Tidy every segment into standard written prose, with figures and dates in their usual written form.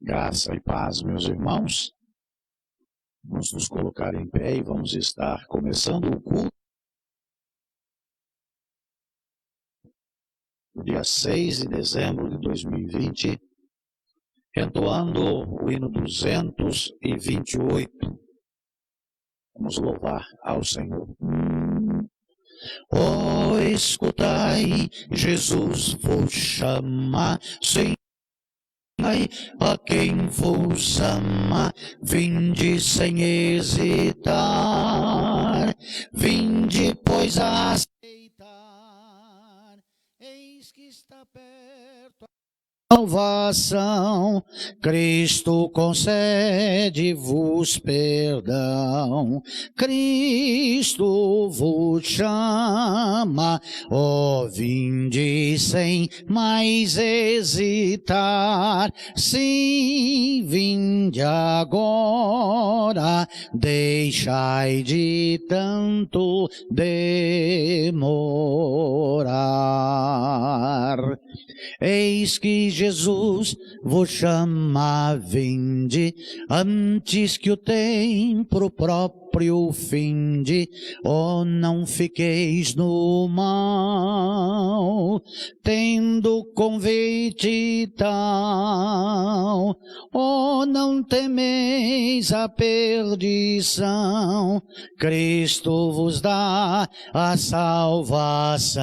Graça e paz, meus irmãos. Vamos nos colocar em pé e vamos estar começando o culto. Dia 6 de dezembro de 2020, entoando o hino 228. Vamos louvar ao Senhor. Oh, escutai, Jesus vos chama, Senhor. A quem vos ama, vinde sem hesitar, vinde, pois, aceitar, eis que está perto a salvação, Cristo concede-vos perdão, Cristo vos chama, ó, vinde sem mais hesitar, sim, vinde agora, deixai de tanto demorar. Eis que Jesus vos chama, vinde, antes que o tempo próprio finde, oh, não fiqueis no mal, tendo convite tal, oh, não temeis a perdição, Cristo vos dá a salvação,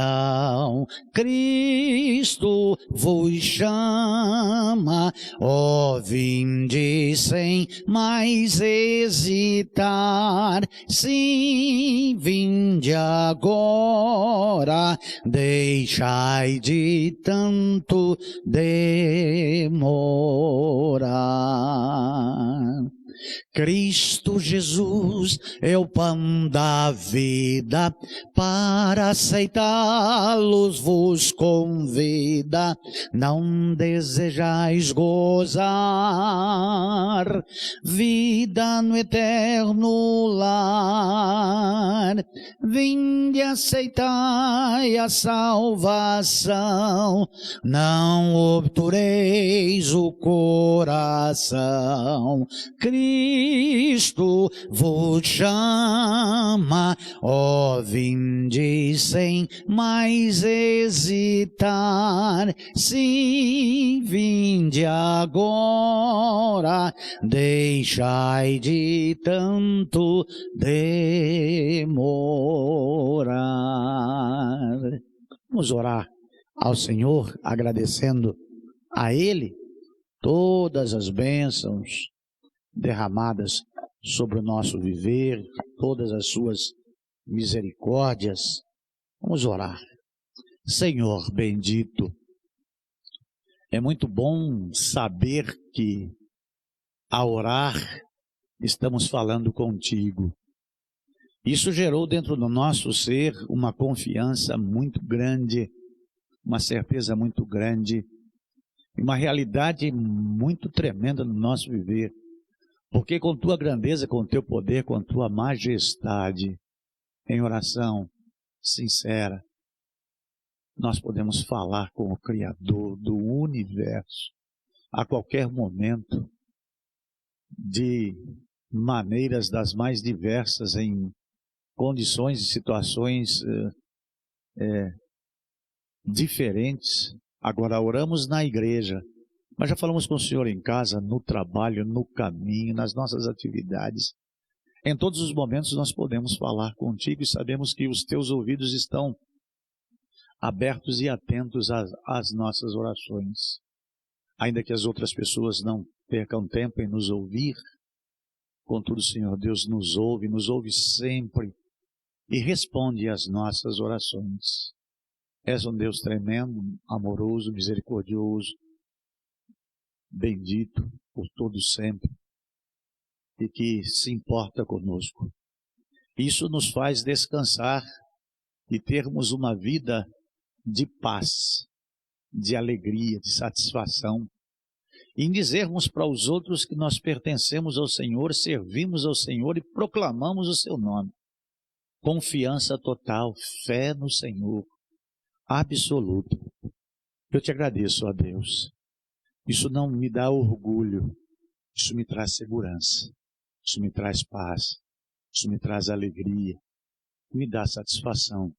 Cristo vos chama, ó, vinde sem mais hesitar, sim, vinde agora, deixai de tanto demorar. Cristo Jesus é o pão da vida, para aceitá-los vos convida, não desejais gozar vida no eterno lar, vinde aceitai a salvação, não obtureis o coração, Cristo vos chama, ó, vinde sem mais hesitar, sim, vinde agora, deixai de tanto demorar. Vamos orar ao Senhor, agradecendo a Ele todas as bênçãos derramadas sobre o nosso viver, todas as suas misericórdias. Vamos orar. Senhor bendito, é muito bom saber que ao orar estamos falando contigo. Isso gerou dentro do nosso ser uma confiança muito grande, uma certeza muito grande, uma realidade muito tremenda no nosso viver. Porque com tua grandeza, com teu poder, com tua majestade, em oração sincera, nós podemos falar com o Criador do universo a qualquer momento, de maneiras das mais diversas, em condições e situações diferentes. Agora oramos na igreja, mas já falamos com o Senhor em casa, no trabalho, no caminho, nas nossas atividades. Em todos os momentos nós podemos falar contigo e sabemos que os teus ouvidos estão abertos e atentos às nossas orações. Ainda que as outras pessoas não percam tempo em nos ouvir, contudo, Senhor Deus nos ouve sempre e responde às nossas orações. És um Deus tremendo, amoroso, misericordioso, bendito por todos sempre, e que se importa conosco. Isso nos faz descansar e termos uma vida de paz, de alegria, de satisfação, em dizermos para os outros que nós pertencemos ao Senhor, servimos ao Senhor e proclamamos o seu nome. Confiança total, fé no Senhor, absoluta. Eu te agradeço, ó Deus, Isso não me dá orgulho, isso me traz segurança, isso me traz paz, isso me traz alegria, me dá satisfação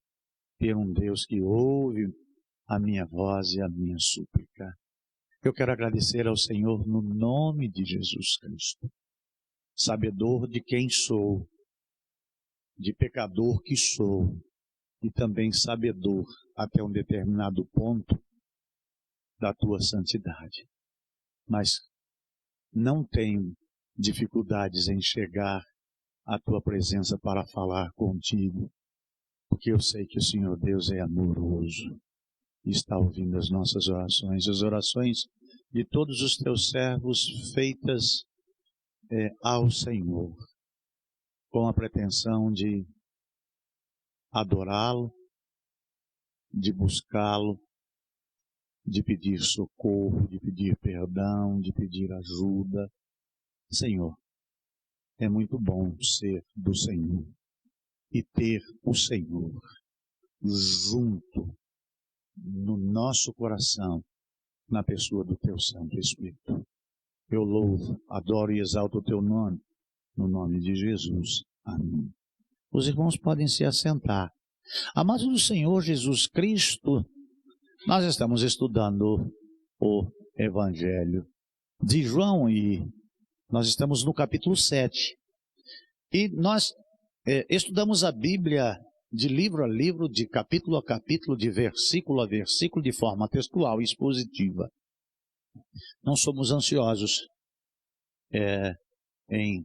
ter um Deus que ouve a minha voz e a minha súplica. Eu quero agradecer ao Senhor no nome de Jesus Cristo, sabedor de quem sou, de pecador que sou, e também sabedor até um determinado ponto da tua santidade. Mas não tenho dificuldades em chegar à tua presença para falar contigo, porque eu sei que o Senhor Deus é amoroso e está ouvindo as nossas orações, as orações de todos os teus servos feitas ao Senhor, com a pretensão de adorá-lo, de buscá-lo, de pedir socorro, de pedir perdão, de pedir ajuda. Senhor, é muito bom ser do Senhor e ter o Senhor junto no nosso coração, na pessoa do teu Santo Espírito. Eu louvo, adoro e exalto o teu nome, no nome de Jesus. Amém. Os irmãos podem se assentar. Amados do Senhor Jesus Cristo, nós estamos estudando o Evangelho de João e nós estamos no capítulo 7. E nós estudamos a Bíblia de livro a livro, de capítulo a capítulo, de versículo a versículo, de forma textual e expositiva. Não somos ansiosos em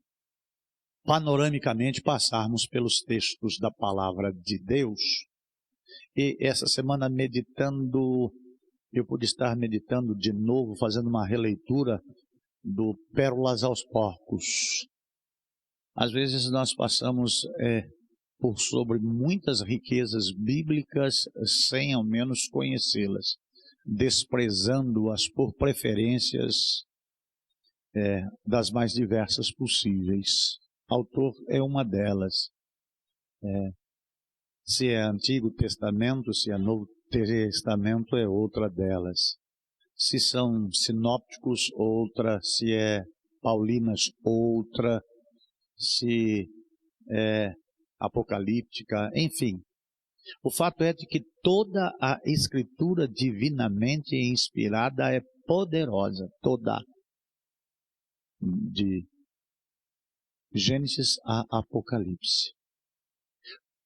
panoramicamente passarmos pelos textos da palavra de Deus. E essa semana eu pude estar meditando de novo, fazendo uma releitura do Pérolas aos Porcos. Às vezes nós passamos por sobre muitas riquezas bíblicas sem ao menos conhecê-las, desprezando-as por preferências das mais diversas possíveis. Autor é uma delas. Se é Antigo Testamento, se é Novo Testamento, é outra delas. Se são sinópticos, outra. Se é paulinas, outra. Se é apocalíptica, enfim. O fato é de que toda a Escritura divinamente inspirada é poderosa, toda. De Gênesis a Apocalipse.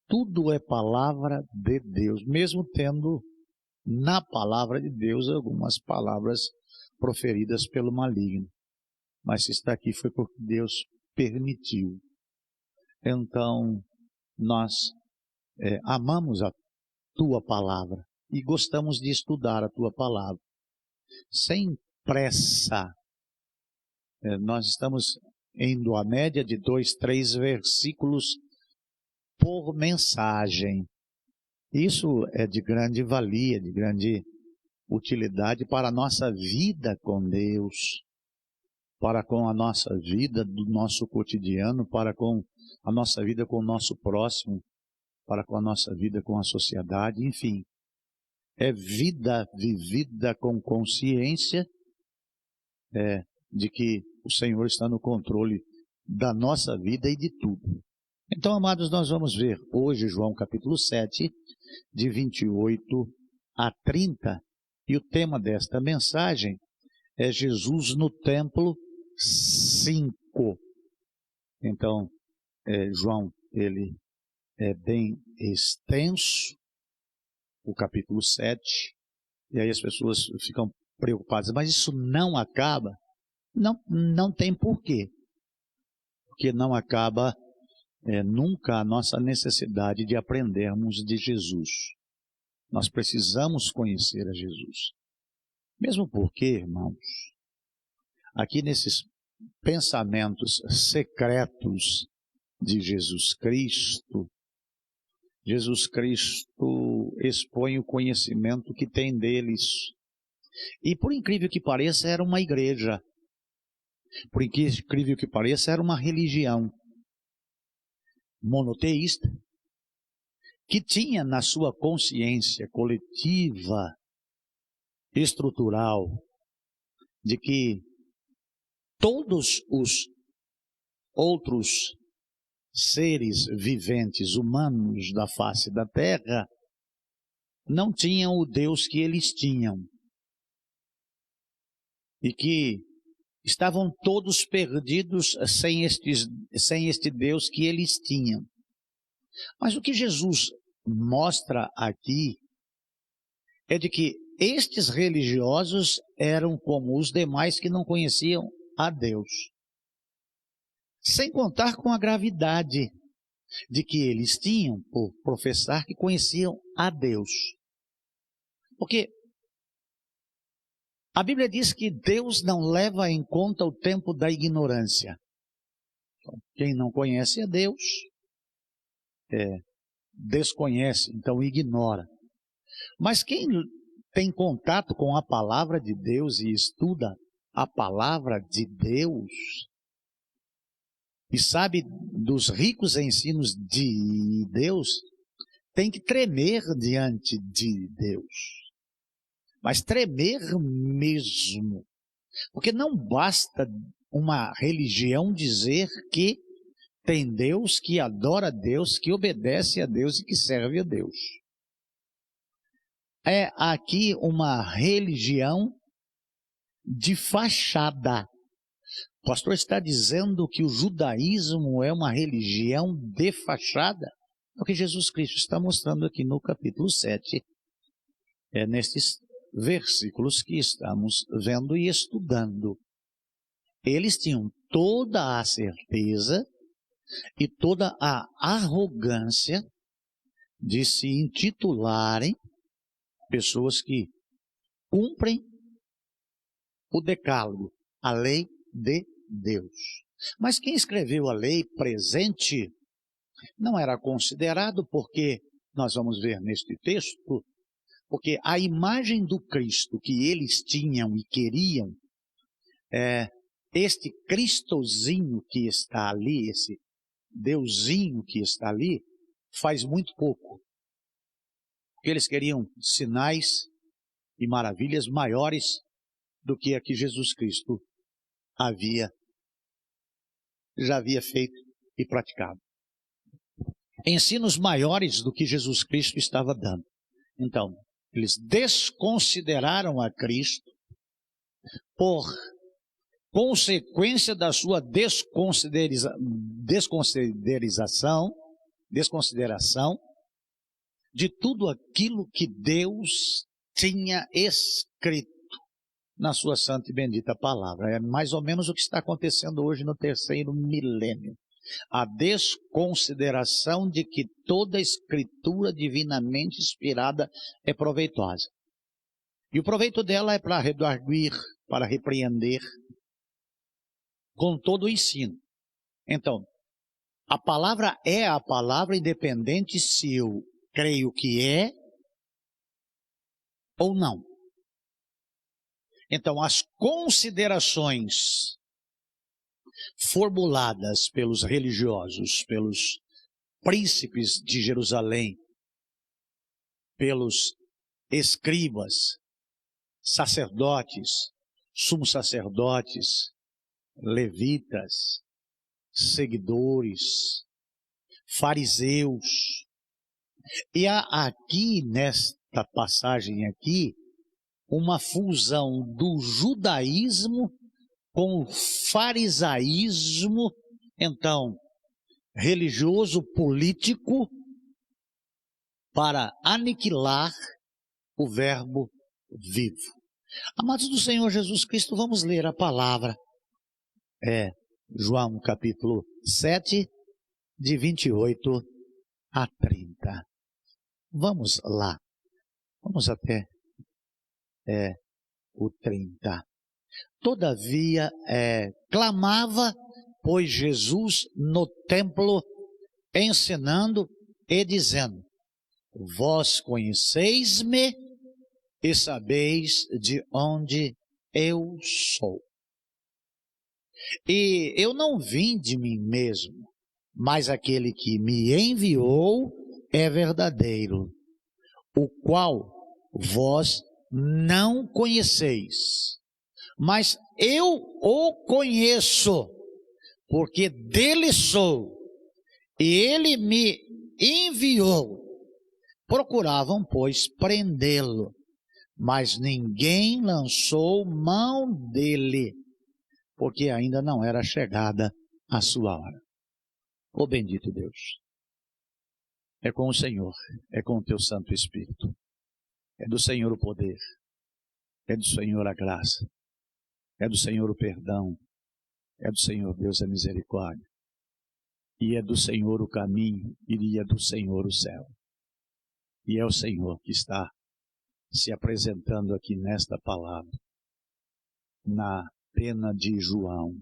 Tudo é palavra de Deus, mesmo tendo na palavra de Deus algumas palavras proferidas pelo maligno. Mas se está aqui foi porque Deus permitiu. Então, nós amamos a tua palavra e gostamos de estudar a tua palavra. Sem pressa. Nós estamos indo à média de 2, 3 versículos por mensagem. Isso é de grande valia, de grande utilidade para a nossa vida com Deus, para com a nossa vida do nosso cotidiano, para com a nossa vida com o nosso próximo, para com a nossa vida com a sociedade, enfim. É vida vivida com consciência de que o Senhor está no controle da nossa vida e de tudo. Então, amados, nós vamos ver hoje João capítulo 7, de 28 a 30, e o tema desta mensagem é Jesus no templo 5. Então, João, ele é bem extenso, o capítulo 7, e aí as pessoas ficam preocupadas, mas isso não acaba? Não tem porquê, porque não acaba nunca a nossa necessidade de aprendermos de Jesus. Nós precisamos conhecer a Jesus. Mesmo porque, irmãos, aqui nesses pensamentos secretos de Jesus Cristo expõe o conhecimento que tem deles. E por incrível que pareça, era uma igreja. Por incrível que pareça, era uma religião monoteísta, que tinha na sua consciência coletiva, estrutural, de que todos os outros seres viventes humanos da face da terra não tinham o Deus que eles tinham. E que estavam todos perdidos sem este Deus que eles tinham. Mas o que Jesus mostra aqui é de que estes religiosos eram como os demais que não conheciam a Deus. Sem contar com a gravidade de que eles tinham por professar que conheciam a Deus. Porque a Bíblia diz que Deus não leva em conta o tempo da ignorância. Então, quem não conhece a Deus, desconhece, então ignora. Mas quem tem contato com a palavra de Deus e estuda a palavra de Deus, e sabe dos ricos ensinos de Deus, tem que tremer diante de Deus. Mas tremer mesmo. Porque não basta uma religião dizer que tem Deus, que adora a Deus, que obedece a Deus e que serve a Deus. É aqui uma religião de fachada. O pastor está dizendo que o judaísmo é uma religião de fachada. É o que Jesus Cristo está mostrando aqui no capítulo 7. É nestes versículos que estamos vendo e estudando. Eles tinham toda a certeza e toda a arrogância de se intitularem pessoas que cumprem o decálogo, a lei de Deus. Mas quem escreveu a lei presente não era considerado, porque nós vamos ver neste texto, porque a imagem do Cristo que eles tinham e queriam, este Cristozinho que está ali, esse Deusinho que está ali, faz muito pouco. Porque eles queriam sinais e maravilhas maiores do que a que Jesus Cristo já havia feito e praticado. Ensinos maiores do que Jesus Cristo estava dando. Então, eles desconsideraram a Cristo por consequência da sua desconsideração de tudo aquilo que Deus tinha escrito na sua santa e bendita palavra. É mais ou menos o que está acontecendo hoje no terceiro milênio. A desconsideração de que toda escritura divinamente inspirada é proveitosa. E o proveito dela é para redarguir, para repreender, com todo o ensino. Então, a palavra é a palavra independente se eu creio que é ou não. Então, as considerações formuladas pelos religiosos, pelos príncipes de Jerusalém, pelos escribas, sacerdotes, sumos sacerdotes, levitas, seguidores, fariseus. E há aqui, nesta passagem aqui, uma fusão do judaísmo com o farisaísmo, então, religioso político, para aniquilar o verbo vivo. Amados do Senhor Jesus Cristo, vamos ler a palavra. João capítulo 7, de 28 a 30. Vamos lá. Vamos até o 30. Todavia, clamava, pois Jesus no templo, ensinando e dizendo: vós conheceis-me e sabeis de onde eu sou. E eu não vim de mim mesmo, mas aquele que me enviou é verdadeiro, o qual vós não conheceis. mas eu o conheço, porque dele sou, e ele me enviou. Procuravam, pois, prendê-lo, mas ninguém lançou mão dele, porque ainda não era chegada a sua hora. Ô bendito Deus, é com o Senhor, é com o teu Santo Espírito, é do Senhor o poder, é do Senhor a graça, é do Senhor o perdão, é do Senhor Deus a misericórdia, e é do Senhor o caminho, e é do Senhor o céu. E é o Senhor que está se apresentando aqui nesta palavra, na pena de João,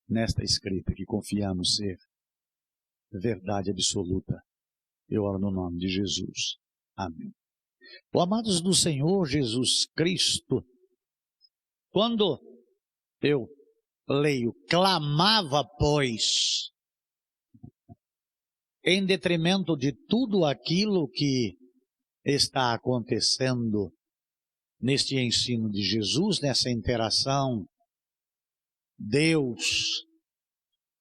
nesta escrita que confiamos ser verdade absoluta. Eu oro no nome de Jesus. Amém. Bom, amados do Senhor Jesus Cristo, quando eu leio, clamava, pois, em detrimento de tudo aquilo que está acontecendo neste ensino de Jesus, nessa interação Deus,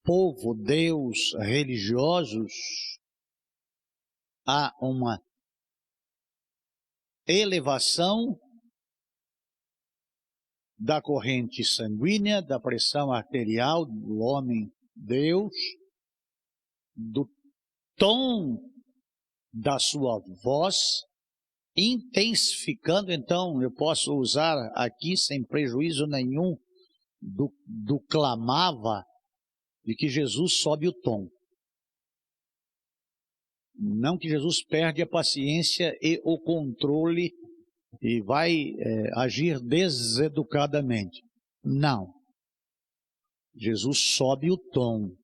povo, Deus, religiosos, há uma elevação da corrente sanguínea, da pressão arterial do homem Deus, do tom da sua voz, intensificando. Então eu posso usar aqui sem prejuízo nenhum do clamava, de que Jesus sobe o tom. Não que Jesus perde a paciência e o controle e vai agir deseducadamente. Não. Jesus sobe o tom.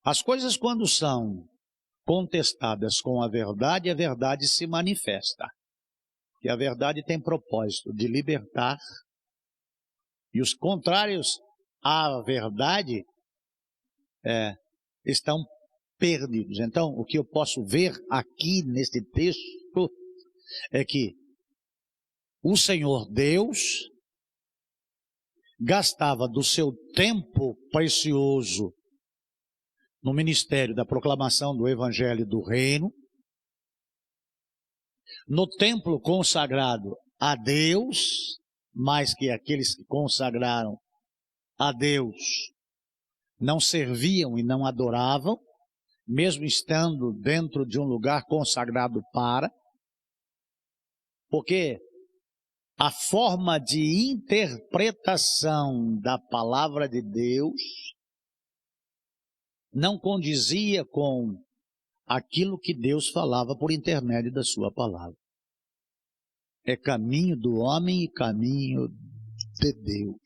As coisas, quando são contestadas com a verdade se manifesta. E a verdade tem propósito de libertar, e os contrários à verdade estão perdidos. Então, o que eu posso ver aqui neste texto é que o Senhor Deus gastava do seu tempo precioso no ministério da proclamação do Evangelho do Reino, no templo consagrado a Deus, mais que aqueles que consagraram a Deus não serviam e não adoravam, mesmo estando dentro de um lugar consagrado porque a forma de interpretação da palavra de Deus não condizia com aquilo que Deus falava por intermédio da sua palavra. É caminho do homem e caminho de Deus.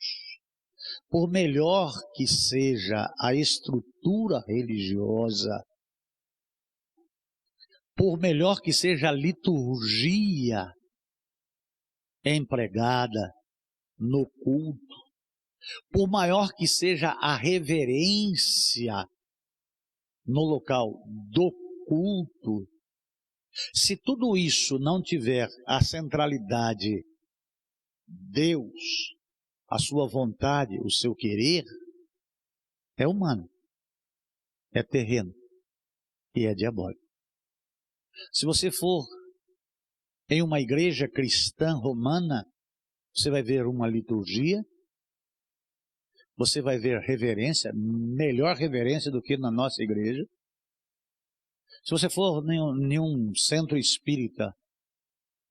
Por melhor que seja a estrutura religiosa, por melhor que seja a liturgia empregada no culto, por maior que seja a reverência no local do culto, se tudo isso não tiver a centralidade Deus, a sua vontade, o seu querer, é humano, é terreno e é diabólico. Se você for em uma igreja cristã romana, você vai ver uma liturgia, você vai ver reverência, melhor reverência do que na nossa igreja. Se você for em um centro espírita,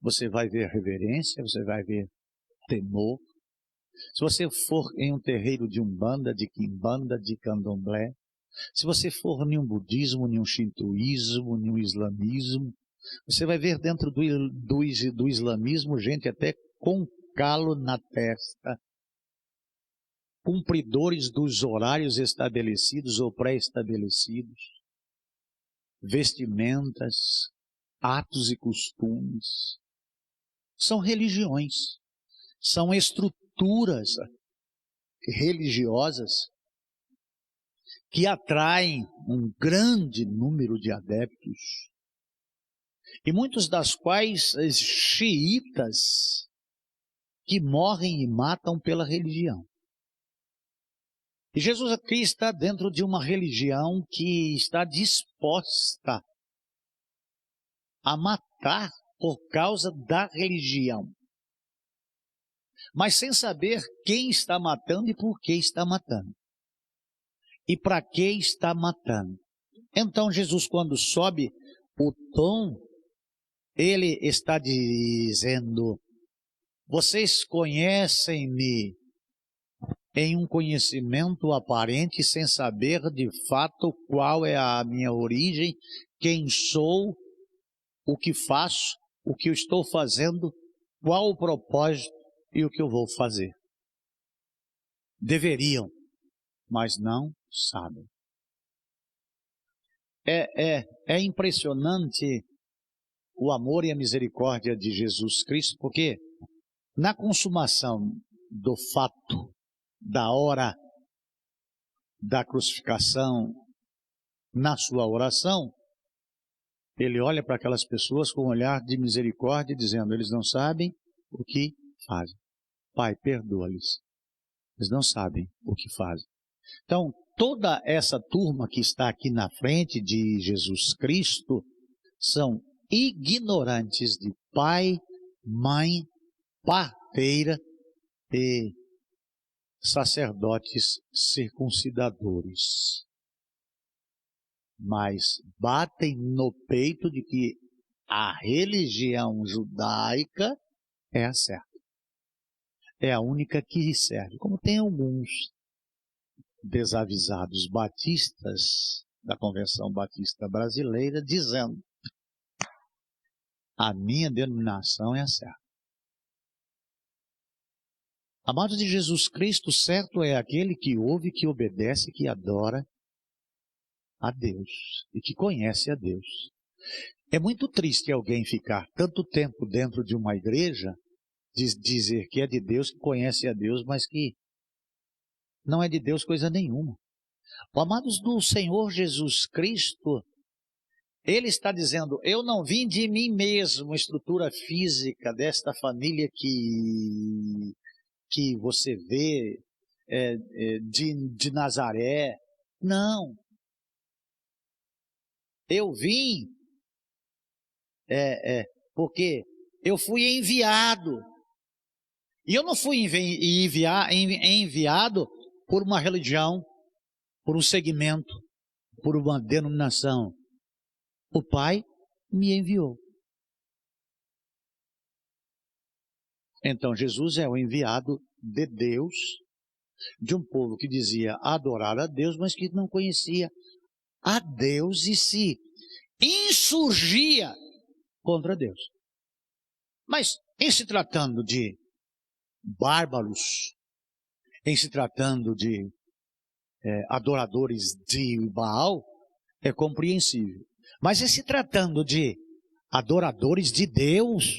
você vai ver reverência, você vai ver temor. Se você for em um terreiro de umbanda, de quimbanda, de candomblé, se você for em um budismo, em um shintoísmo, em um islamismo, você vai ver dentro do islamismo gente até com calo na testa, cumpridores dos horários estabelecidos ou pré-estabelecidos, vestimentas, atos e costumes. São religiões, são estruturas religiosas que atraem um grande número de adeptos, e muitos das quais xiitas, que morrem e matam pela religião. E Jesus aqui está dentro de uma religião que está disposta a matar por causa da religião, mas sem saber quem está matando e por que está matando, e para que está matando. Então Jesus, quando sobe o tom, ele está dizendo: vocês conhecem-me em um conhecimento aparente, sem saber de fato qual é a minha origem, quem sou, o que faço, o que eu estou fazendo, qual o propósito e o que eu vou fazer. Deveriam, mas não sabem. É impressionante o amor e a misericórdia de Jesus Cristo, porque na consumação do fato, da hora da crucificação, na sua oração, ele olha para aquelas pessoas com um olhar de misericórdia, dizendo: eles não sabem o que fazem. Pai, perdoa-lhes. Eles não sabem o que fazem. Então, toda essa turma que está aqui na frente de Jesus Cristo são ignorantes de pai, mãe, parteira e sacerdotes circuncidadores. Mas batem no peito de que a religião judaica é a certa. É a única que serve. Como tem alguns desavisados batistas da Convenção Batista Brasileira dizendo: a minha denominação é a certa. Amados de Jesus Cristo, certo é aquele que ouve, que obedece, que adora a Deus e que conhece a Deus. É muito triste alguém ficar tanto tempo dentro de uma igreja, dizer que é de Deus, que conhece a Deus, mas que não é de Deus coisa nenhuma. Amados do Senhor Jesus Cristo, Ele está dizendo: eu não vim de mim mesmo, estrutura física desta família que você vê, de Nazaré. Não. Eu vim porque eu fui enviado. E eu não fui enviado por uma religião, por um segmento, por uma denominação. O Pai me enviou. Então Jesus é o enviado de Deus, de um povo que dizia adorar a Deus, mas que não conhecia a Deus e se insurgia contra Deus. Mas em se tratando de bárbaros, em se tratando de adoradores de Baal, é compreensível. Mas em se tratando de adoradores de Deus,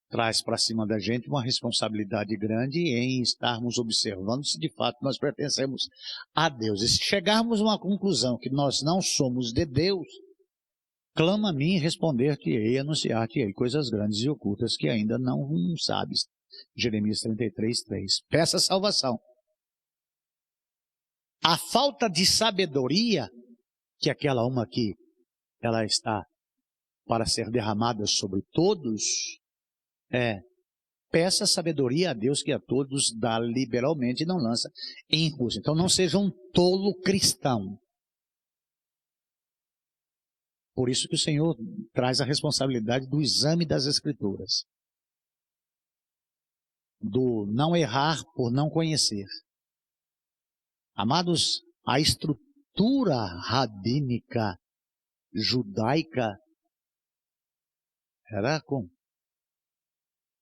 traz para cima da gente uma responsabilidade grande em estarmos observando se de fato nós pertencemos a Deus. E se chegarmos a uma conclusão que nós não somos de Deus, clama a mim, responder-te-ei, anunciar-te-ei coisas grandes e ocultas que ainda não sabes. Jeremias 33:3. Peça salvação. A falta de sabedoria, que é aquela uma que ela está para ser derramada sobre todos, peça sabedoria a Deus, que a todos dá liberalmente e não lança em injusto. Então não seja um tolo cristão. Por isso que o Senhor traz a responsabilidade do exame das Escrituras, do não errar por não conhecer. Amados, a estrutura rabínica judaica era com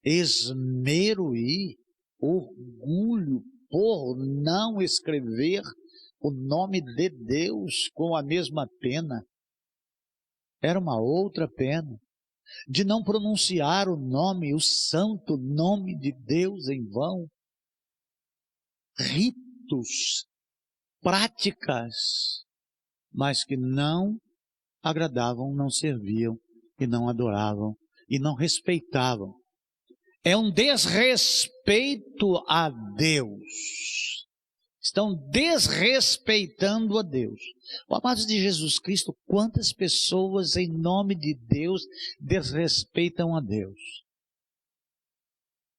esmero e orgulho por não escrever o nome de Deus com a mesma pena. Era uma outra pena. De não pronunciar o nome, o santo nome de Deus em vão. Ritos, práticas, mas que não agradavam, não serviam e não adoravam e não respeitavam É um desrespeito a Deus. Estão desrespeitando a Deus. Amados de Jesus Cristo, quantas pessoas em nome de Deus desrespeitam a Deus?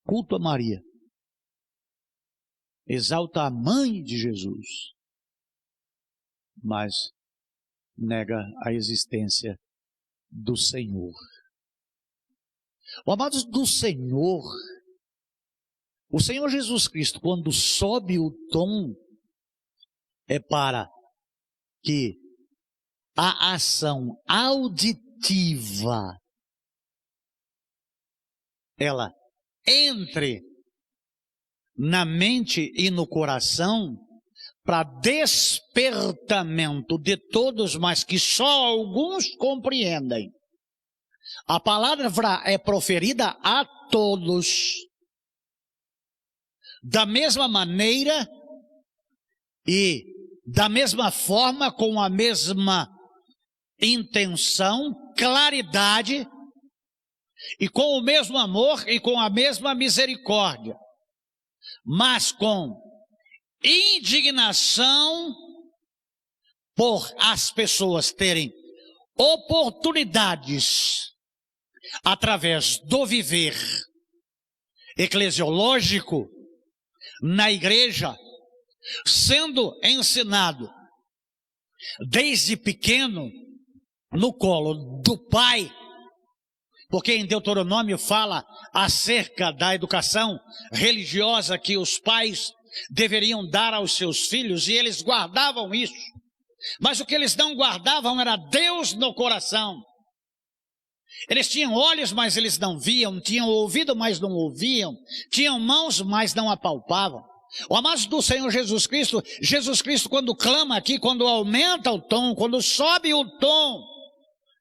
Culto a Maria. Exalta a mãe de Jesus. Mas nega a existência do Senhor. Amados do Senhor, o Senhor Jesus Cristo, quando sobe o tom, é para que a ação auditiva, ela entre na mente e no coração, para despertamento de todos, mas que só alguns compreendem. A palavra é proferida a todos. Da mesma maneira e da mesma forma, com a mesma intenção, claridade, e com o mesmo amor e com a mesma misericórdia, mas com indignação por as pessoas terem oportunidades através do viver eclesiológico na igreja, sendo ensinado desde pequeno no colo do pai, porque em Deuteronômio fala acerca da educação religiosa que os pais deveriam dar aos seus filhos, e eles guardavam isso. Mas o que eles não guardavam era Deus no coração. Eles tinham olhos, mas eles não viam, tinham ouvido, mas não ouviam, tinham mãos, mas não apalpavam. O amado do Senhor Jesus Cristo, quando clama aqui, quando aumenta o tom, quando sobe o tom,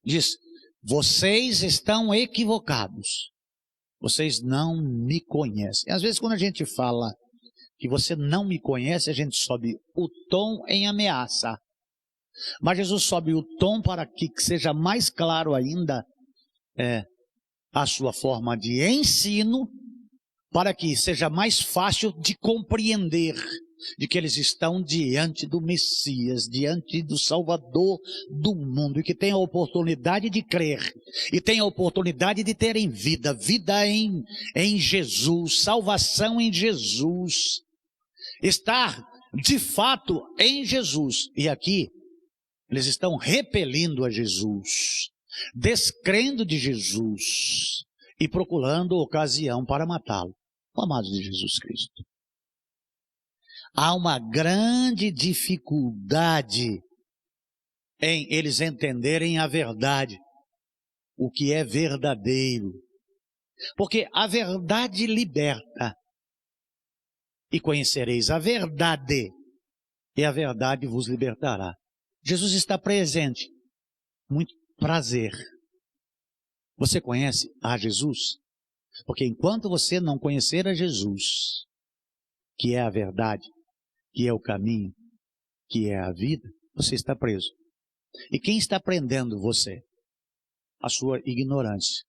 diz: vocês estão equivocados, vocês não me conhecem. Às vezes quando a gente fala que você não me conhece, a gente sobe o tom em ameaça. Mas Jesus sobe o tom para que seja mais claro ainda a sua forma de ensino, para que seja mais fácil de compreender de que eles estão diante do Messias, diante do Salvador do mundo, e que tem a oportunidade de crer, e tem a oportunidade de terem vida em Jesus, salvação em Jesus, estar de fato em Jesus. E aqui eles estão repelindo a Jesus, descrendo de Jesus e procurando ocasião para matá-lo. Amados de Jesus Cristo, há uma grande dificuldade em eles entenderem a verdade, o que é verdadeiro, porque a verdade liberta, e conhecereis a verdade, e a verdade vos libertará. Jesus está presente. Muito prazer. Você conhece a Jesus? Porque enquanto você não conhecer a Jesus, que é a verdade, que é o caminho, que é a vida, você está preso. E quem está prendendo você? A sua ignorância.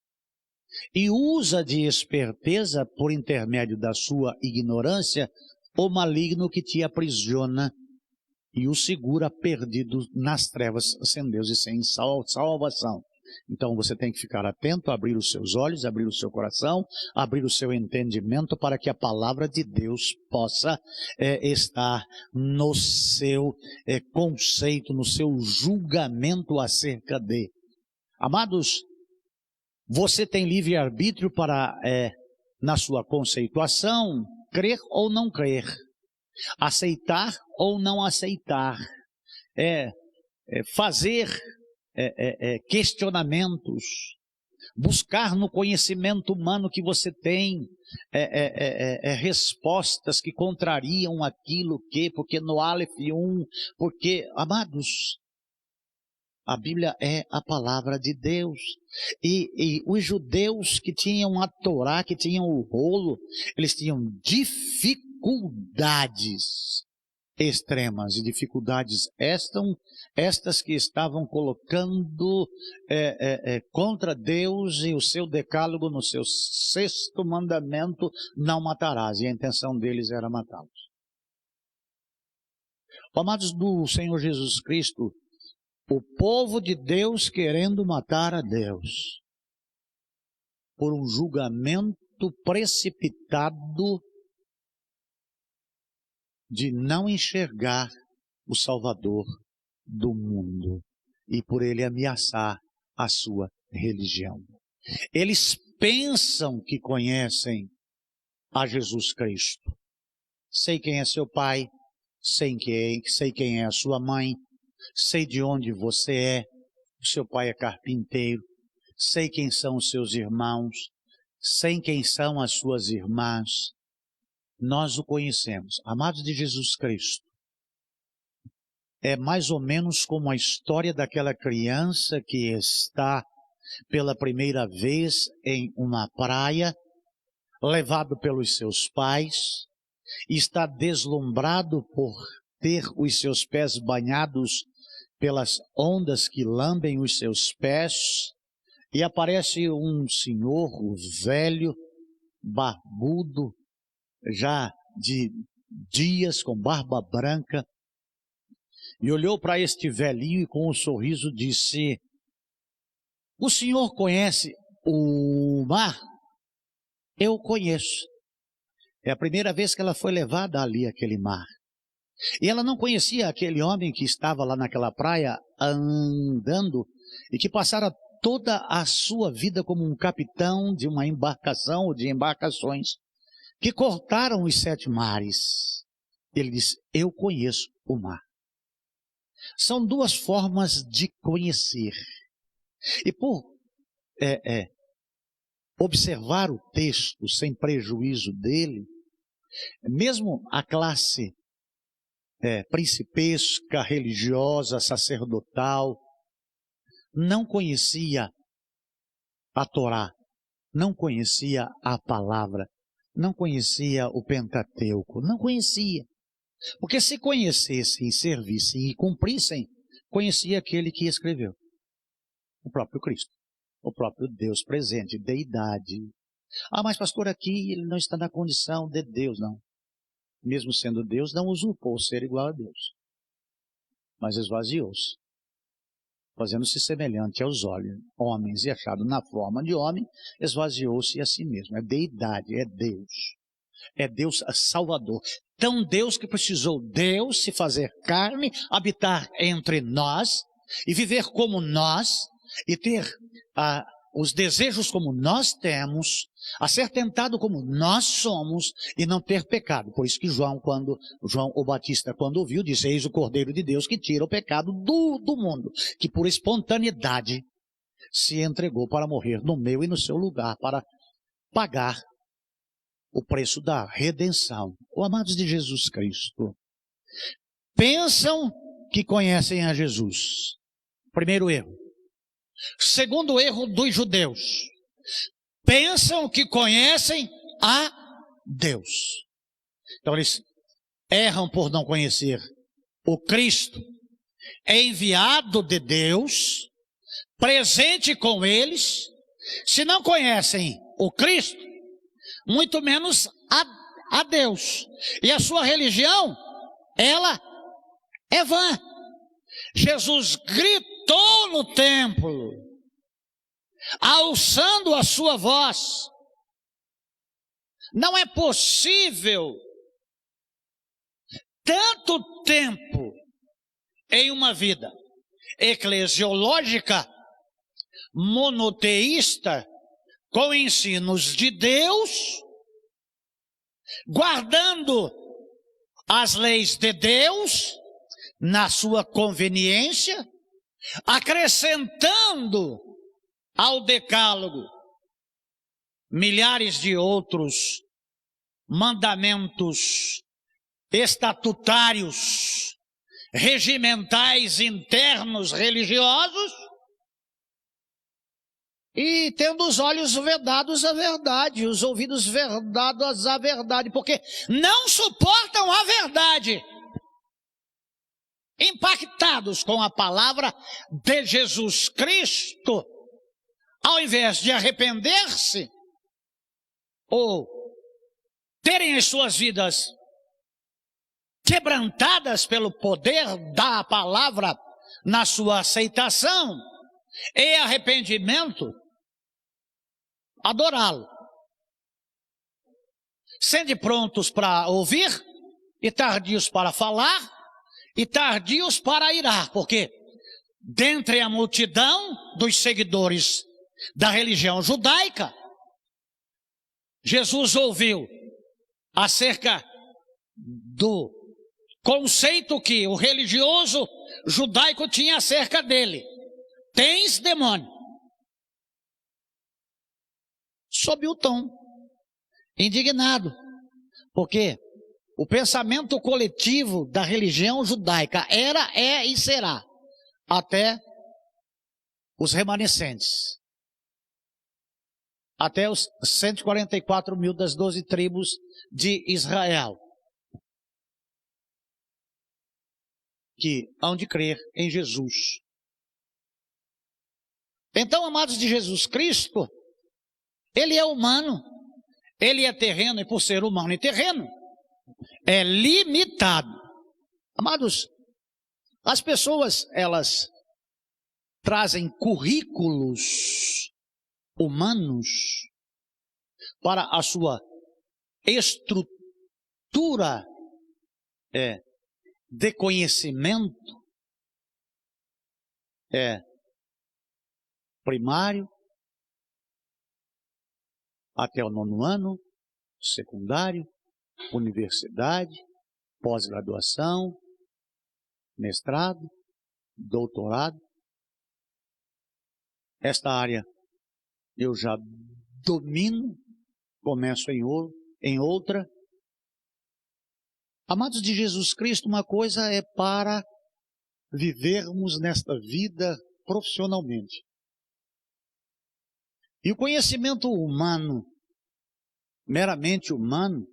E usa de esperteza, por intermédio da sua ignorância, o maligno que te aprisiona e o segura perdido nas trevas, sem Deus e sem salvação. Então você tem que ficar atento, abrir os seus olhos, abrir o seu coração, abrir o seu entendimento, para que a palavra de Deus possa estar no seu conceito, no seu julgamento acerca de. Amados, você tem livre-arbítrio para, na sua conceituação, crer ou não crer, aceitar ou não aceitar, fazer questionamentos, buscar no conhecimento humano que você tem respostas que contrariam aquilo que, porque no Aleph 1, porque, amados, a Bíblia é a palavra de Deus, e os judeus que tinham a Torá, que tinham o rolo, eles tinham dificuldades extremas e dificuldades estas que estavam colocando contra Deus e o seu decálogo no seu 6º mandamento, não matarás, e a intenção deles era matá-los. Amados do Senhor Jesus Cristo, o povo de Deus querendo matar a Deus, por um julgamento precipitado de não enxergar o Salvador do mundo e por ele ameaçar a sua religião. Eles pensam que conhecem a Jesus Cristo. Sei quem é seu pai, sei quem é a sua mãe, sei de onde você é, o seu pai é carpinteiro, sei quem são os seus irmãos, sei quem são as suas irmãs. Nós o conhecemos. Amados de Jesus Cristo, é mais ou menos como a história daquela criança que está pela primeira vez em uma praia, levado pelos seus pais, e está deslumbrado por ter os seus pés banhados pelas ondas que lambem os seus pés, e aparece um senhor velho, barbudo, já de dias, com barba branca, e olhou para este velhinho e com um sorriso disse: o senhor conhece o mar? Eu conheço. É a primeira vez que ela foi levada ali àquele mar. E ela não conhecia aquele homem que estava lá naquela praia andando e que passara toda a sua vida como um capitão de uma embarcação ou de embarcações que cortaram os 7 mares. Ele disse: eu conheço o mar. São 2 formas de conhecer. E por observar o texto sem prejuízo dele, mesmo a classe principesca, religiosa, sacerdotal, não conhecia a Torá, não conhecia a palavra, não conhecia o Pentateuco, não conhecia. Porque se conhecessem, servissem e cumprissem, conhecia aquele que escreveu, o próprio Cristo, o próprio Deus presente, deidade. Ah, mas pastor, aqui ele não está na condição de Deus, não. Mesmo sendo Deus, não usurpou ser igual a Deus, mas esvaziou-se, fazendo-se semelhante aos homens e achado na forma de homem, esvaziou-se a si mesmo. É deidade, é Deus. É Deus Salvador. Tão Deus que precisou Deus se fazer carne, habitar entre nós e viver como nós e ter os desejos como nós temos, a ser tentado como nós somos e não ter pecado. Por isso que João o Batista, quando ouviu, disse: eis o Cordeiro de Deus que tira o pecado do mundo, que por espontaneidade se entregou para morrer no meu e no seu lugar, para pagar o preço da redenção. Amados de Jesus Cristo, pensam que conhecem a Jesus. Primeiro erro. Segundo erro dos judeus, pensam que conhecem a Deus. Então eles erram por não conhecer o Cristo, enviado de Deus, presente com eles. Se não conhecem o Cristo, muito menos a Deus. E a sua religião, ela é vã. Jesus gritou no templo, alçando a sua voz. Não é possível tanto tempo em uma vida eclesiológica, monoteísta, com ensinos de Deus, guardando as leis de Deus na sua conveniência, acrescentando ao decálogo milhares de outros mandamentos estatutários, regimentais internos religiosos, e tendo os olhos vedados à verdade, os ouvidos vedados à verdade, porque não suportam a verdade. impactados com a palavra de Jesus Cristo, ao invés de arrepender-se ou terem as suas vidas quebrantadas pelo poder da palavra na sua aceitação e arrependimento, adorá-lo. Sede prontos para ouvir e tardios para falar e tardios para irar, porque dentre a multidão dos seguidores da religião judaica, Jesus ouviu acerca do conceito que o religioso judaico tinha acerca dele. Tens demônio. Sob o tom, indignado, porque o pensamento coletivo da religião judaica era, é e será, até os remanescentes, até os 144 mil das 12 tribos de Israel, que hão de crer em Jesus. Então, amados de Jesus Cristo, ele é humano, ele é terreno, e por ser humano e terreno, é limitado. Amados, as pessoas, elas trazem currículos humanos para a sua estrutura de conhecimento primário até o 9º ano, secundário, universidade, pós-graduação, mestrado, doutorado. Esta área eu já domino, começo em outra. Amados de Jesus Cristo, uma coisa é para vivermos nesta vida profissionalmente. E o conhecimento humano, meramente humano,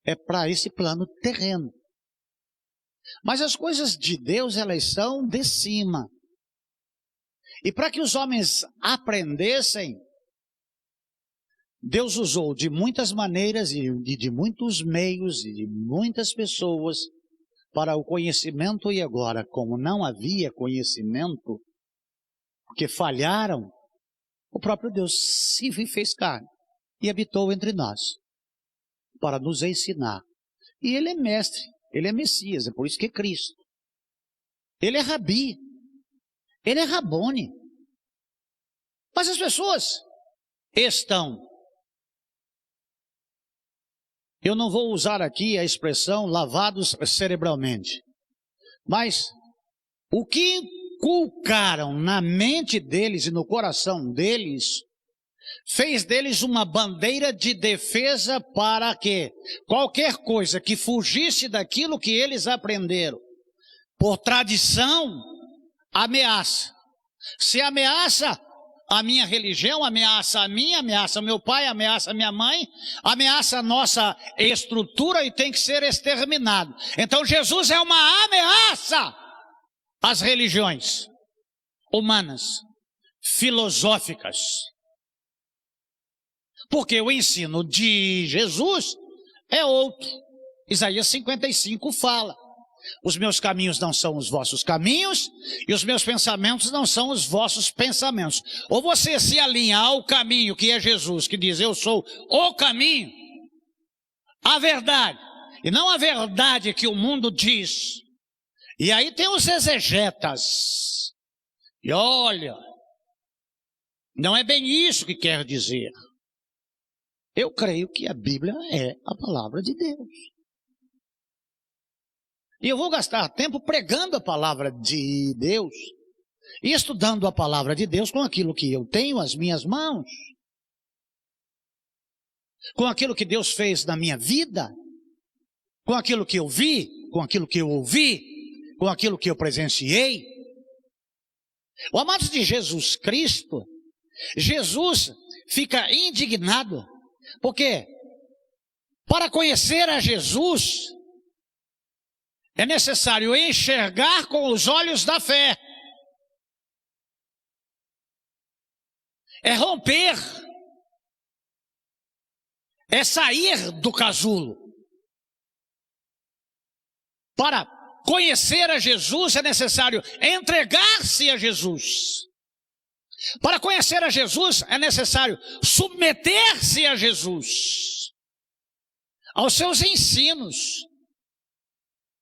é para esse plano terreno. Mas as coisas de Deus, elas são de cima. E para que os homens aprendessem, Deus usou de muitas maneiras e de muitos meios e de muitas pessoas para o conhecimento. E agora, como não havia conhecimento, porque falharam, o próprio Deus se fez carne e habitou entre nós para nos ensinar. E ele é mestre, ele é Messias, é por isso que é Cristo. Ele é Rabi, ele é Rabone. Mas as pessoas estão, eu não vou usar aqui a expressão lavados cerebralmente, mas o que inculcaram na mente deles e no coração deles, fez deles uma bandeira de defesa para que qualquer coisa que fugisse daquilo que eles aprenderam, por tradição, ameaça. Se ameaça a minha religião, ameaça a minha, ameaça meu pai, ameaça a minha mãe, ameaça a nossa estrutura e tem que ser exterminado. Então Jesus é uma ameaça às religiões humanas, filosóficas. Porque o ensino de Jesus é outro. Isaías 55 fala: os meus caminhos não são os vossos caminhos, e os meus pensamentos não são os vossos pensamentos. Ou você se alinha ao caminho que é Jesus, que diz: eu sou o caminho, a verdade, e não a verdade que o mundo diz. E aí tem os exegetas. E olha, não é bem isso que quer dizer. Eu creio que a Bíblia é a palavra de Deus. E eu vou gastar tempo pregando a palavra de Deus e estudando a palavra de Deus com aquilo que eu tenho às minhas mãos, com aquilo que Deus fez na minha vida, com aquilo que eu vi, com aquilo que eu ouvi, com aquilo que eu presenciei. O amado de Jesus Cristo, Jesus fica indignado, porque para conhecer a Jesus, é necessário enxergar com os olhos da fé. É romper. É sair do casulo. Para conhecer a Jesus é necessário entregar-se a Jesus. Para conhecer a Jesus é necessário submeter-se a Jesus, aos seus ensinos,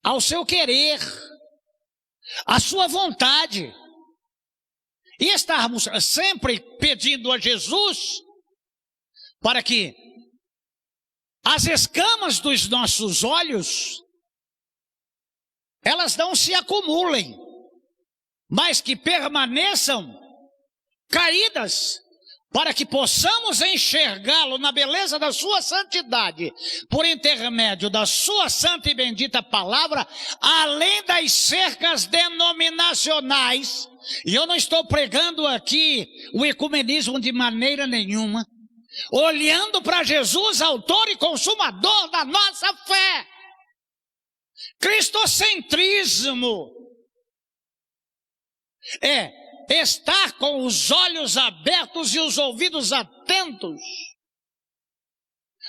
ao seu querer, à sua vontade. E estarmos sempre pedindo a Jesus para que as escamas dos nossos olhos, elas não se acumulem, mas que permaneçam caídas, para que possamos enxergá-lo na beleza da sua santidade, por intermédio da sua santa e bendita palavra, além das cercas denominacionais. E eu não estou pregando aqui o ecumenismo de maneira nenhuma, olhando para Jesus, autor e consumador da nossa fé. Cristocentrismo é estar com os olhos abertos e os ouvidos atentos.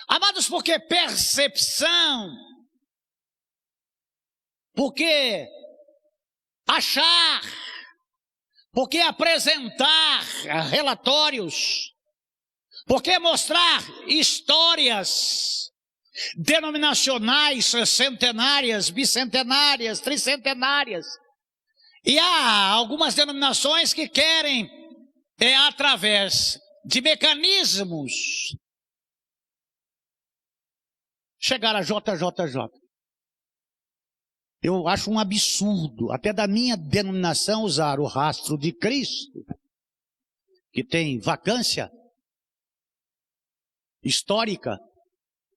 Amados, porque percepção, porque achar, porque apresentar relatórios, porque mostrar histórias denominacionais, centenárias, bicentenárias, tricentenárias. E há algumas denominações que querem, através de mecanismos, chegar a JJJ. Eu acho um absurdo, até da minha denominação, usar o rastro de Cristo, que tem vacância histórica,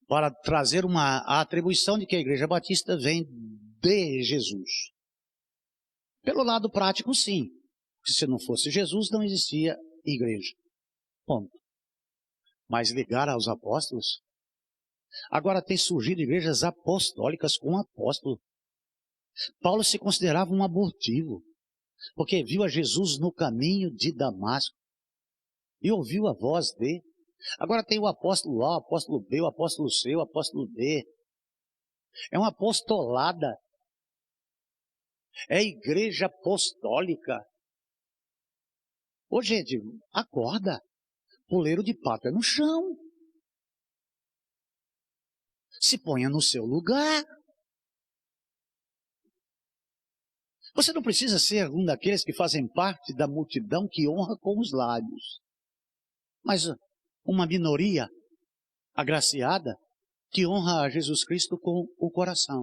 para trazer a atribuição de que a Igreja Batista vem de Jesus. Pelo lado prático, sim. Se não fosse Jesus, não existia igreja. Ponto. Mas ligar aos apóstolos? Agora tem surgido igrejas apostólicas com apóstolo. Paulo se considerava um abortivo, porque viu a Jesus no caminho de Damasco e ouviu a voz dele. Agora tem o apóstolo A, o apóstolo B, o apóstolo C, o apóstolo D. É uma apostolada. É igreja apostólica. Ô gente, acorda. Puleiro de pato é no chão. Se ponha no seu lugar. Você não precisa ser um daqueles que fazem parte da multidão que honra com os lábios. Mas uma minoria agraciada que honra a Jesus Cristo com o coração.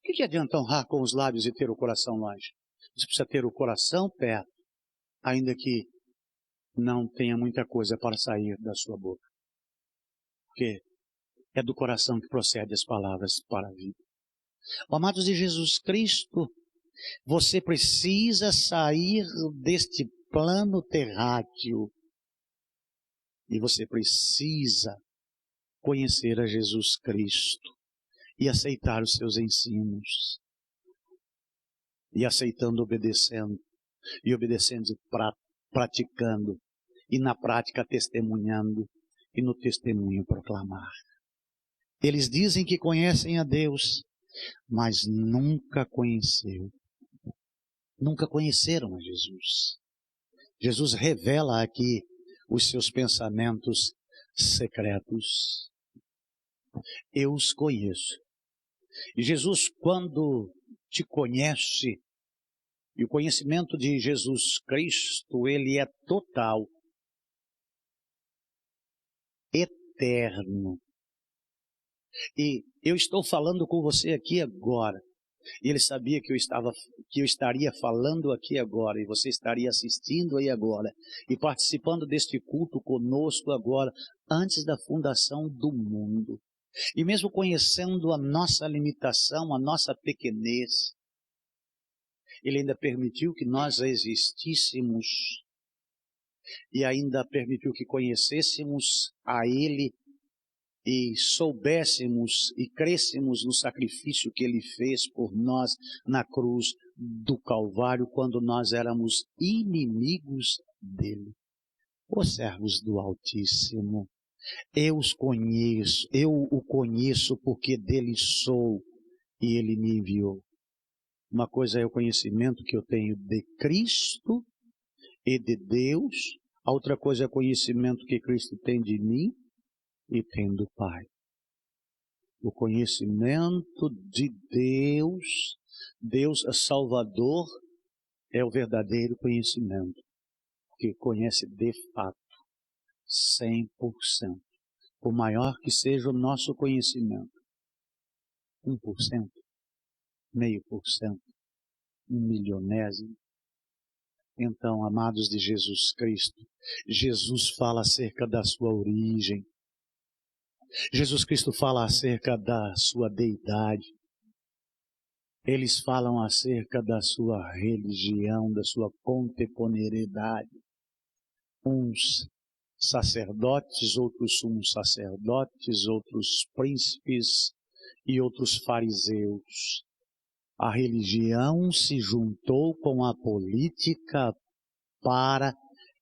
O que adianta honrar com os lábios e ter o coração longe? Você precisa ter o coração perto, ainda que não tenha muita coisa para sair da sua boca. Porque é do coração que procedem as palavras para a vida. Amados de Jesus Cristo, você precisa sair deste plano terráqueo e você precisa conhecer a Jesus Cristo e aceitar os seus ensinos. E aceitando, obedecendo. E obedecendo, praticando. E na prática, testemunhando. E no testemunho, proclamar. Eles dizem que conhecem a Deus, mas nunca conheceram. Nunca conheceram a Jesus. Jesus revela aqui os seus pensamentos secretos. Eu os conheço. E Jesus, quando te conhece, e o conhecimento de Jesus Cristo, ele é total, eterno. E eu estou falando com você aqui agora. E ele sabia que eu estaria falando aqui agora, e você estaria assistindo aí agora, e participando deste culto conosco agora, antes da fundação do mundo. E mesmo conhecendo a nossa limitação, a nossa pequenez, ele ainda permitiu que nós existíssemos e ainda permitiu que conhecêssemos a ele e soubéssemos e crêssemos no sacrifício que Ele fez por nós na cruz do Calvário, quando nós éramos inimigos dEle. Ó servos do Altíssimo, eu o conheço porque dEle sou e Ele me enviou. Uma coisa é o conhecimento que eu tenho de Cristo e de Deus, a outra coisa é o conhecimento que Cristo tem de mim e tem do Pai. O conhecimento de Deus, Deus é Salvador, é o verdadeiro conhecimento, que conhece de fato, 100%. Por maior que seja o nosso conhecimento, 1%, 0,5%, 1/1000. Então, amados de Jesus Cristo, Jesus fala acerca da sua origem. Jesus Cristo fala acerca da sua deidade. Eles falam acerca da sua religião, da sua contemporaneidade. Uns sacerdotes, outros sumos sacerdotes, outros príncipes e outros fariseus. A religião se juntou com a política para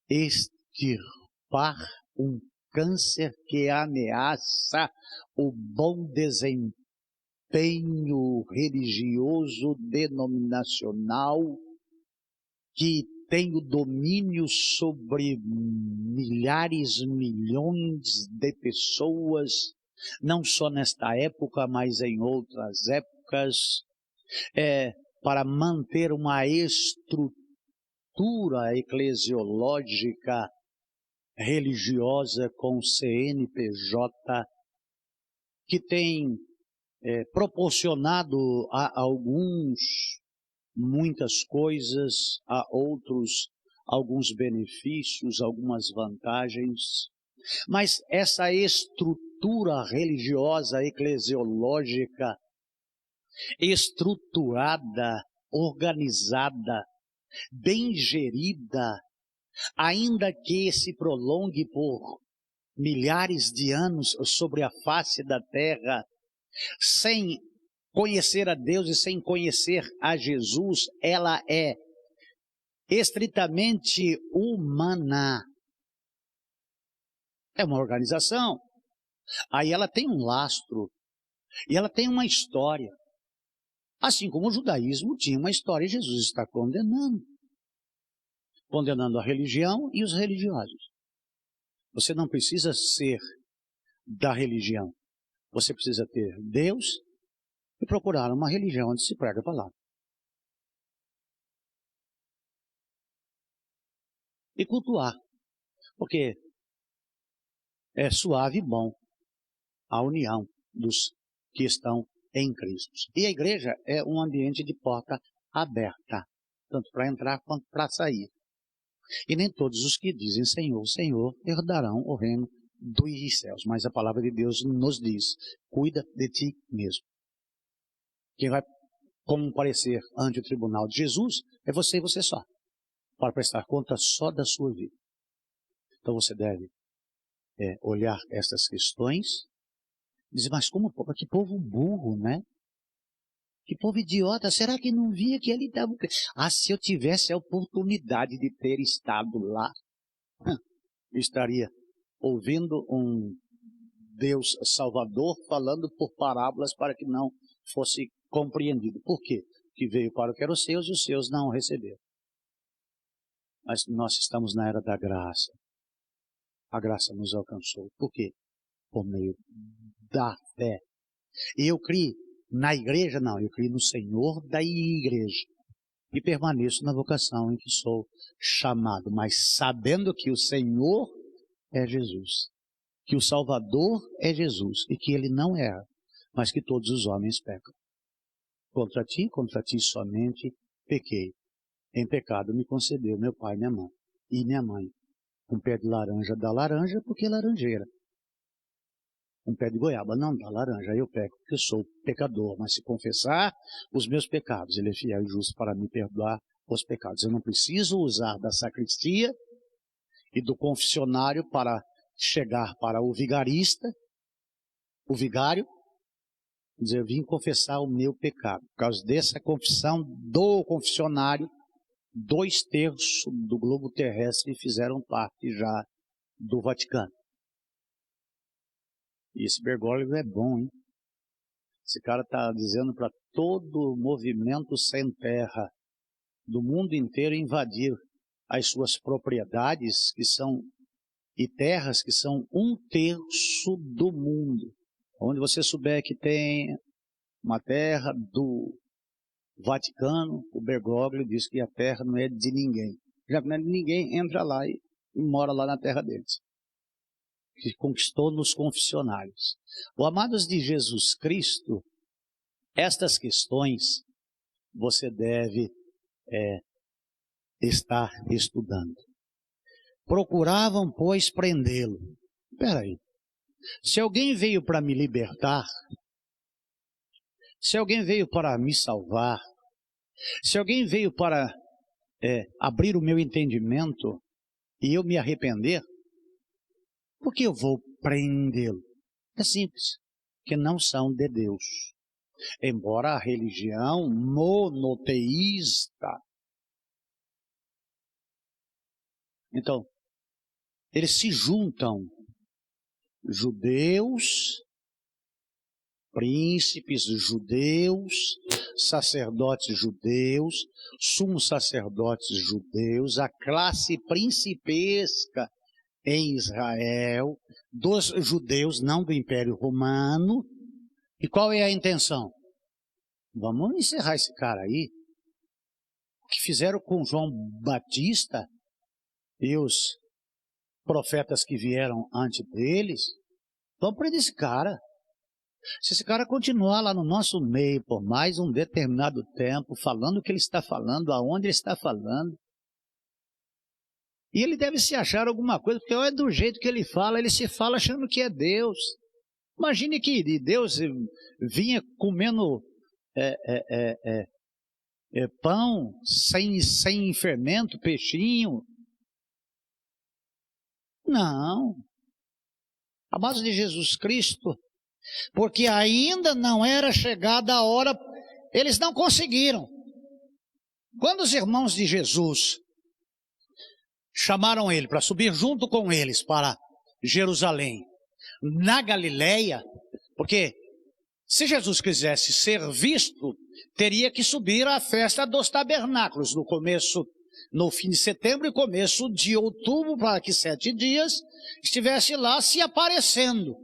extirpar um câncer que ameaça o bom desempenho religioso denominacional, que tem o domínio sobre milhares, milhões de pessoas, não só nesta época, mas em outras épocas, para manter uma estrutura eclesiológica religiosa com CNPJ, que tem proporcionado a alguns muitas coisas, a outros alguns benefícios, algumas vantagens. Mas essa estrutura religiosa eclesiológica, estruturada, organizada, bem gerida, ainda que se prolongue por milhares de anos sobre a face da terra, sem conhecer a Deus e sem conhecer a Jesus, ela é estritamente humana. É uma organização. Aí ela tem um lastro e ela tem uma história. Assim como o judaísmo tinha uma história, e Jesus está condenando a religião e os religiosos. Você não precisa ser da religião. Você precisa ter Deus e procurar uma religião onde se prega a palavra. E cultuar. Porque é suave e bom a união dos que estão em Cristo. E a igreja é um ambiente de porta aberta, tanto para entrar quanto para sair. E nem todos os que dizem Senhor, Senhor, herdarão o reino dos céus. Mas a palavra de Deus nos diz, cuida de ti mesmo. Quem vai comparecer ante o tribunal de Jesus é você e você só, para prestar conta só da sua vida. Então você deve olhar essas questões e dizer, mas como, que povo burro, né? Que povo idiota, será que não via que ele estava... se eu tivesse a oportunidade de ter estado lá, eu estaria ouvindo um Deus Salvador falando por parábolas para que não fosse compreendido. Por quê? Que veio para o que eram os seus e os seus não o receberam. Mas nós estamos na era da graça. A graça nos alcançou. Por quê? Por meio da fé. E eu criei na igreja? Não, eu criei no Senhor da igreja. E permaneço na vocação em que sou chamado, mas sabendo que o Senhor é Jesus, que o Salvador é Jesus, e que Ele não erra, mas que todos os homens pecam. Contra ti somente pequei. Em pecado me concedeu meu pai e minha mãe. E minha mãe, um pé de laranja dá laranja porque é laranjeira. Um pé de goiaba não dá laranja. Aí eu peco porque eu sou pecador. Mas se confessar os meus pecados, Ele é fiel e justo para me perdoar os pecados. Eu não preciso usar da sacristia e do confessionário para chegar para o vigarista o vigário, diz, eu vim confessar o meu pecado. Por causa dessa confissão do confessionário, 2/3 do globo terrestre fizeram parte já do Vaticano. E esse Bergoglio é bom, hein? Esse cara está dizendo para todo o movimento sem terra do mundo inteiro invadir as suas propriedades e terras que são 1/3 do mundo. Onde você souber que tem uma terra do Vaticano, o Bergoglio diz que a terra não é de ninguém. Já que não é de ninguém, entra lá e mora lá na terra deles. Que conquistou nos confessionários. O amados de Jesus Cristo, estas questões você deve estar estudando. Procuravam, pois, prendê-lo. Espera aí. Se alguém veio para me libertar, se alguém veio para me salvar, se alguém veio para abrir o meu entendimento e eu me arrepender, por que eu vou prendê-lo? É simples, que não são de Deus. Embora a religião monoteísta. Então, eles se juntam, judeus, príncipes judeus, sacerdotes judeus, sumos sacerdotes judeus, a classe principesca em Israel, dos judeus, não do Império Romano. E qual é a intenção? Vamos encerrar esse cara aí. O que fizeram com João Batista e os profetas que vieram antes deles, vamos prender esse cara. Se esse cara continuar lá no nosso meio por mais um determinado tempo, falando o que ele está falando, aonde ele está falando, e ele deve se achar alguma coisa, porque olha do jeito que ele se fala achando que é Deus. Imagine que Deus vinha comendo pão sem fermento, peixinho. Não. A base de Jesus Cristo, porque ainda não era chegada a hora, eles não conseguiram. Quando os irmãos de Jesus chamaram ele para subir junto com eles para Jerusalém, na Galileia, porque se Jesus quisesse ser visto, teria que subir à festa dos tabernáculos, no fim de setembro e começo de outubro, para que 7 dias estivesse lá se aparecendo.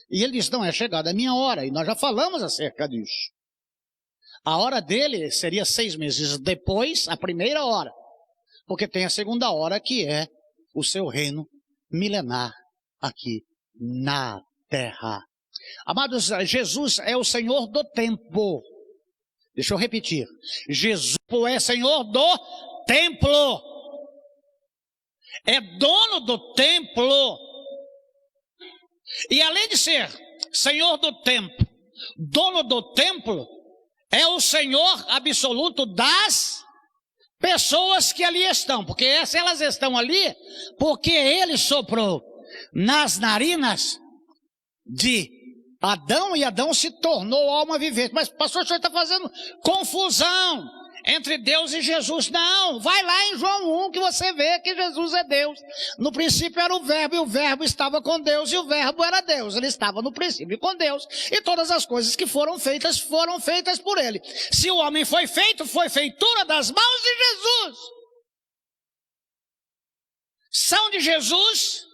E ele disse, não, é chegada a minha hora, e nós já falamos acerca disso. A hora dele seria 6 meses depois, a primeira hora, porque tem a segunda hora, que é o seu reino milenar aqui na terra. Amados, Jesus é o Senhor do tempo. Deixa eu repetir. Jesus é Senhor do templo. É dono do templo. E além de ser Senhor do templo, dono do templo, é o Senhor absoluto das pessoas que ali estão. Porque elas estão ali porque Ele soprou nas narinas de Adão, e Adão se tornou alma vivente. Mas pastor, o senhor está fazendo confusão entre Deus e Jesus. Não, vai lá em João 1 que você vê que Jesus é Deus. No princípio era o verbo, e o verbo estava com Deus, e o verbo era Deus. Ele estava no princípio com Deus, e todas as coisas que foram feitas por ele. Se o homem foi feito, foi feitura das mãos de Jesus. São de Jesus,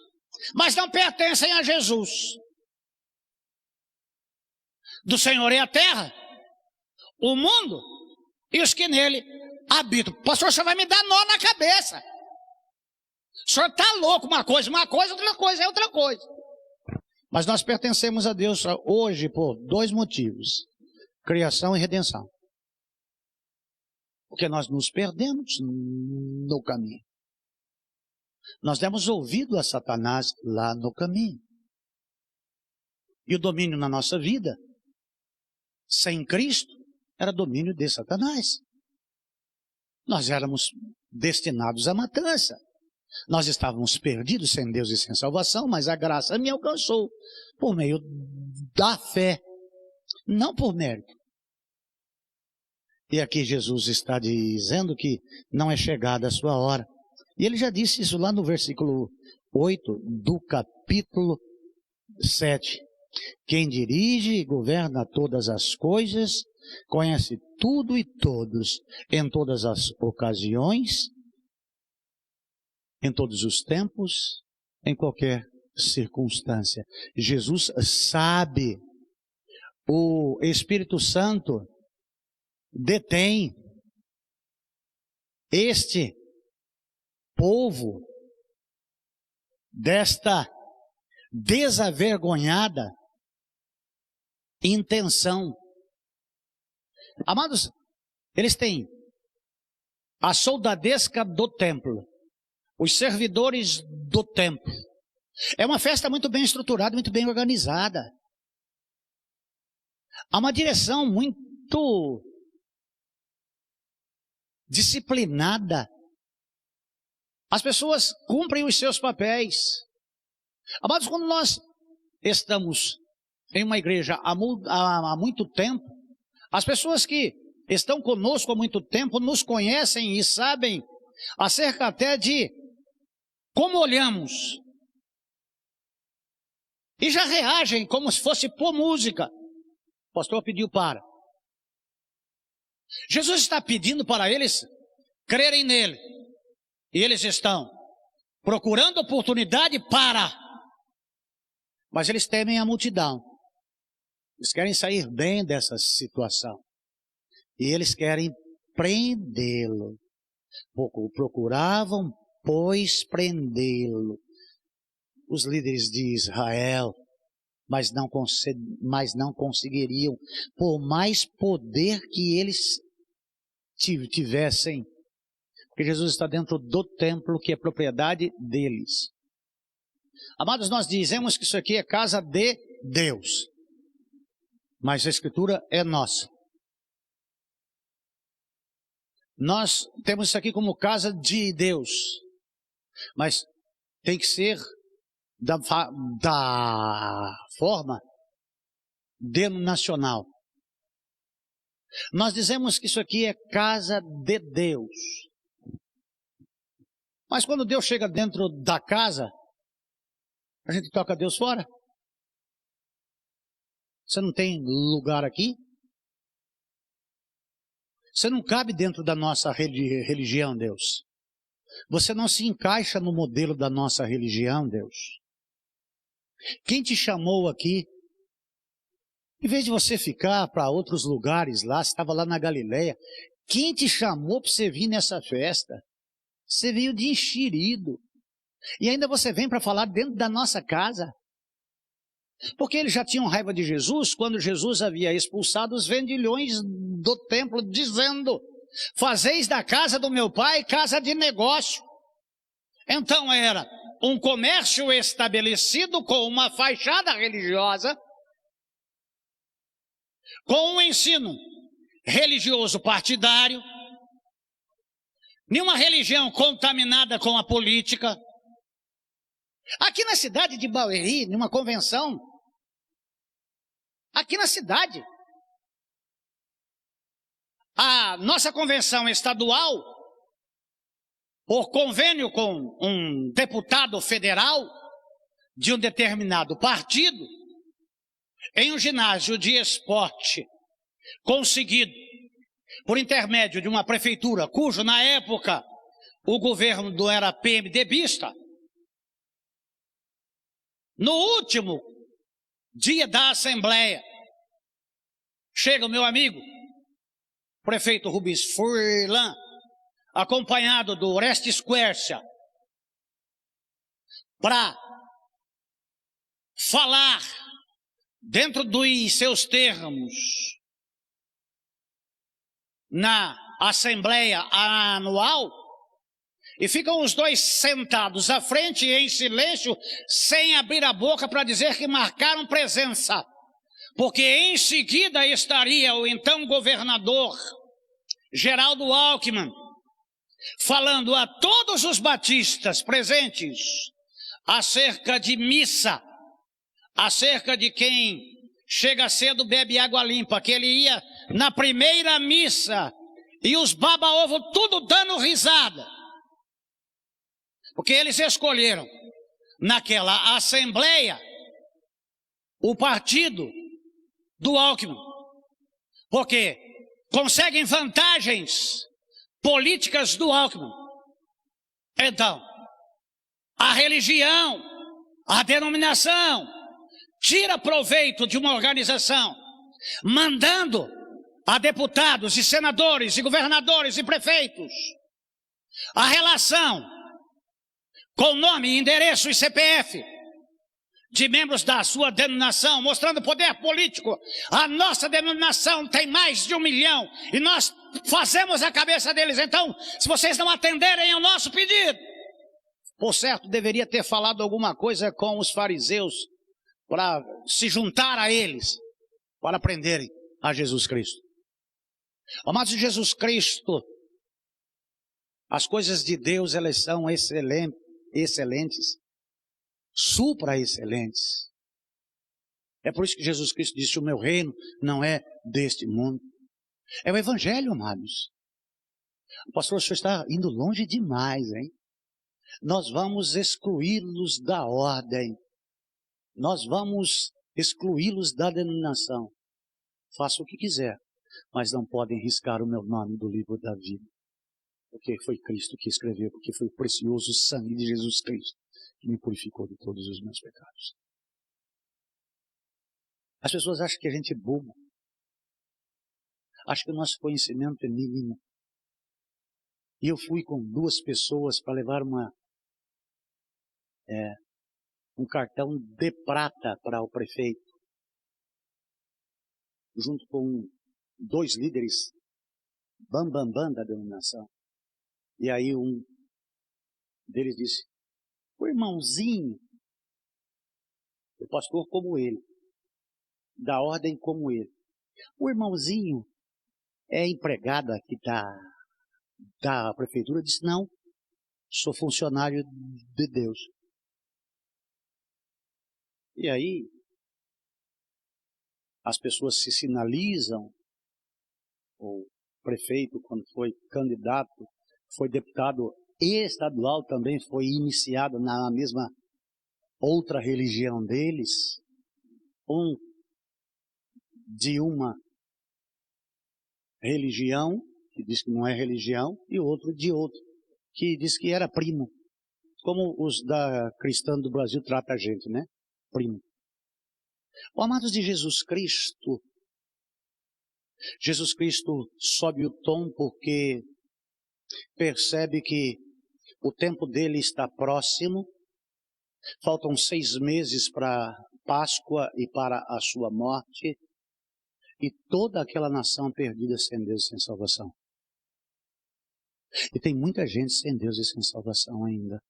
mas não pertencem a Jesus. Do Senhor é a terra, o mundo e os que nele habitam. Pastor, você vai me dar nó na cabeça. O senhor está louco, uma coisa, outra coisa é outra coisa. Mas nós pertencemos a Deus hoje por 2 motivos: criação e redenção. Porque nós nos perdemos no caminho. Nós demos ouvido a Satanás lá no caminho. E o domínio na nossa vida, sem Cristo, era domínio de Satanás. Nós éramos destinados à matança. Nós estávamos perdidos sem Deus e sem salvação, mas a graça me alcançou por meio da fé, não por mérito. E aqui Jesus está dizendo que não é chegada a sua hora. E ele já disse isso lá no versículo 8 do capítulo 7. Quem dirige e governa todas as coisas, conhece tudo e todos, em todas as ocasiões, em todos os tempos, em qualquer circunstância. Jesus sabe, o Espírito Santo detém este povo desta desavergonhada intenção. Amados, eles têm a soldadesca do templo, os servidores do templo. É uma festa muito bem estruturada, muito bem organizada. Há uma direção muito disciplinada. As pessoas cumprem os seus papéis. Amados, quando nós estamos em uma igreja há muito tempo, as pessoas que estão conosco há muito tempo nos conhecem e sabem acerca até de como olhamos. E já reagem como se fosse por música. O pastor pediu para. Jesus está pedindo para eles crerem nele. E eles estão procurando oportunidade para. Mas eles temem a multidão. Eles querem sair bem dessa situação. E eles querem prendê-lo. Procuravam, pois, prendê-lo. Os líderes de Israel, mas não conseguiriam, por mais poder que eles tivessem. Porque Jesus está dentro do templo, que é propriedade deles. Amados, nós dizemos que isso aqui é casa de Deus. Mas a Escritura é nossa. Nós temos isso aqui como casa de Deus. Mas tem que ser da forma denominacional. Nós dizemos que isso aqui é casa de Deus. Mas quando Deus chega dentro da casa, a gente toca Deus fora. Você não tem lugar aqui? Você não cabe dentro da nossa religião, Deus. Você não se encaixa no modelo da nossa religião, Deus. Quem te chamou aqui? Em vez de você ficar para outros lugares lá, você estava lá na Galileia. Quem te chamou para você vir nessa festa? Você veio de enxerido. E ainda você vem para falar dentro da nossa casa. Porque eles já tinham raiva de Jesus quando Jesus havia expulsado os vendilhões do templo, dizendo: fazeis da casa do meu pai casa de negócio. Então era um comércio estabelecido com uma fachada religiosa, com um ensino religioso partidário, nenhuma religião contaminada com a política. Aqui na cidade de Barueri, numa convenção, aqui na cidade, a nossa convenção estadual, por convênio com um deputado federal de um determinado partido, em um ginásio de esporte, conseguido por intermédio de uma prefeitura, cujo na época o governo não era PMDBista, no último dia da Assembleia, chega o meu amigo, prefeito Rubens Furlan, acompanhado do Orestes Quercia, para falar dentro dos seus termos na Assembleia Anual, e ficam os dois sentados à frente em silêncio, sem abrir a boca para dizer que marcaram presença, porque em seguida estaria o então governador Geraldo Alckmin falando a todos os batistas presentes acerca de missa, acerca de quem chega cedo, bebe água limpa, que ele ia na primeira missa e os baba-ovo tudo dando risada. Porque eles escolheram naquela assembleia o partido do Alckmin. Porque conseguem vantagens políticas do Alckmin. Então, a religião, a denominação, tira proveito de uma organização, mandando a deputados e senadores e governadores e prefeitos a relação com nome, endereço e CPF de membros da sua denominação, mostrando poder político. A nossa denominação tem mais de 1 milhão e nós fazemos a cabeça deles. Então, se vocês não atenderem ao nosso pedido, por certo, deveria ter falado alguma coisa com os fariseus para se juntar a eles, para prenderem a Jesus Cristo. Amados de Jesus Cristo, as coisas de Deus, elas são excelentes, supra-excelentes. É por isso que Jesus Cristo disse: o meu reino não é deste mundo. É o Evangelho, amados. Pastor, o senhor está indo longe demais, hein? Nós vamos excluí-los da ordem. Nós vamos excluí-los da denominação. Faça o que quiser, mas não podem riscar o meu nome do livro da vida. Porque foi Cristo que escreveu, porque foi o precioso sangue de Jesus Cristo que me purificou de todos os meus pecados. As pessoas acham que a gente é bobo. Acham que o nosso conhecimento é mínimo. E eu fui com 2 pessoas para levar um cartão de prata para o prefeito, junto com 2 líderes bambambam da denominação. E aí um deles disse: o irmãozinho, o pastor como ele, da ordem como ele, o irmãozinho é empregado aqui da prefeitura? Disse: não, sou funcionário de Deus. E aí as pessoas se sinalizam. O prefeito, quando foi candidato, foi deputado estadual, também foi iniciado na mesma outra religião deles, um de uma religião, que diz que não é religião, e outro de outro, que diz que era primo, como os da cristã do Brasil tratam a gente, né? Primo. O amados de Jesus Cristo, Jesus Cristo sobe o tom porque percebe que o tempo dele está próximo. Faltam 6 meses para Páscoa e para a sua morte. E toda aquela nação perdida sem Deus e sem salvação. E tem muita gente sem Deus e sem salvação ainda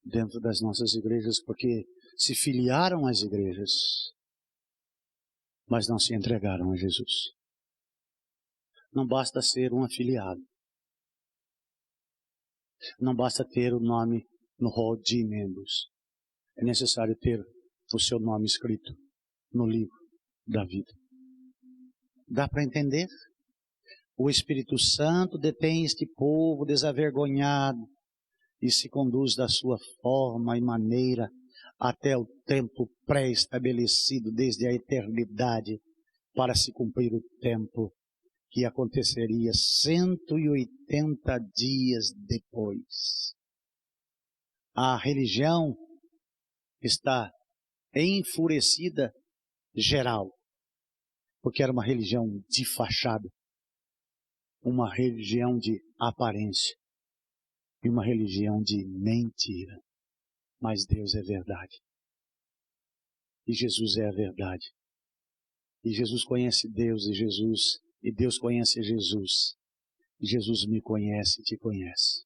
dentro das nossas igrejas, porque se filiaram às igrejas, mas não se entregaram a Jesus. Não basta ser um afiliado. Não basta ter o nome no rol de membros. É necessário ter o seu nome escrito no livro da vida. Dá para entender? O Espírito Santo detém este povo desavergonhado e se conduz da sua forma e maneira até o tempo pré-estabelecido desde a eternidade para se cumprir o tempo que aconteceria 180 dias depois. A religião está enfurecida geral, porque era uma religião de fachada, uma religião de aparência e uma religião de mentira. Mas Deus é verdade. E Jesus é a verdade. E Jesus conhece Deus e Deus conhece Jesus. E Jesus me conhece e te conhece.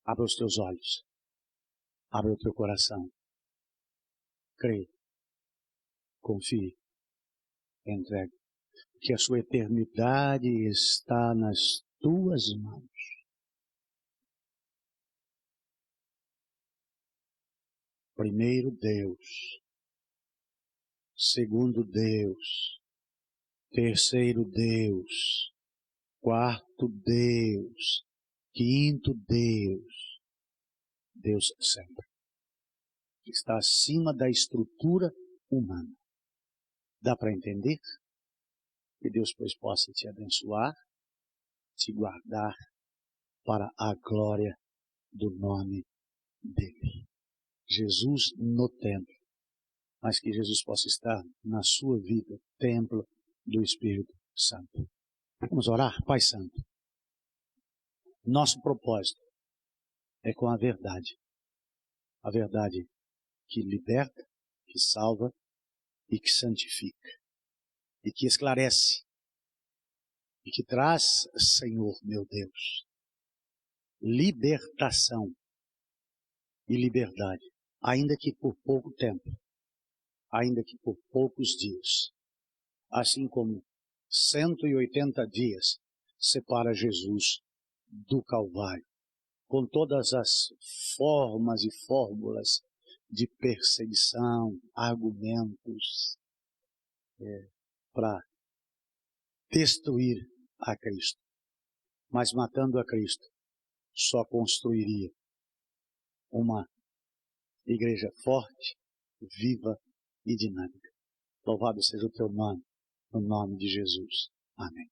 Abra os teus olhos. Abra o teu coração. Creia. Confie. Entregue. Que a sua eternidade está nas tuas mãos. Primeiro Deus, segundo Deus, terceiro Deus, quarto Deus, quinto Deus. Deus sempre está acima da estrutura humana. Dá para entender? Que Deus, pois, possa te abençoar, te guardar para a glória do nome dele. Jesus no templo, mas que Jesus possa estar na sua vida, templo do Espírito Santo. Vamos orar? Pai Santo, nosso propósito é com a verdade que liberta, que salva e que santifica, e que esclarece, e que traz, Senhor meu Deus, libertação e liberdade, ainda que por pouco tempo, ainda que por poucos dias, assim como 180 dias separa Jesus do Calvário, com todas as formas e fórmulas de perseguição, argumentos para destruir a Cristo. Mas matando a Cristo, só construiria uma igreja forte, viva e dinâmica. Louvado seja o teu nome, no nome de Jesus. Amém.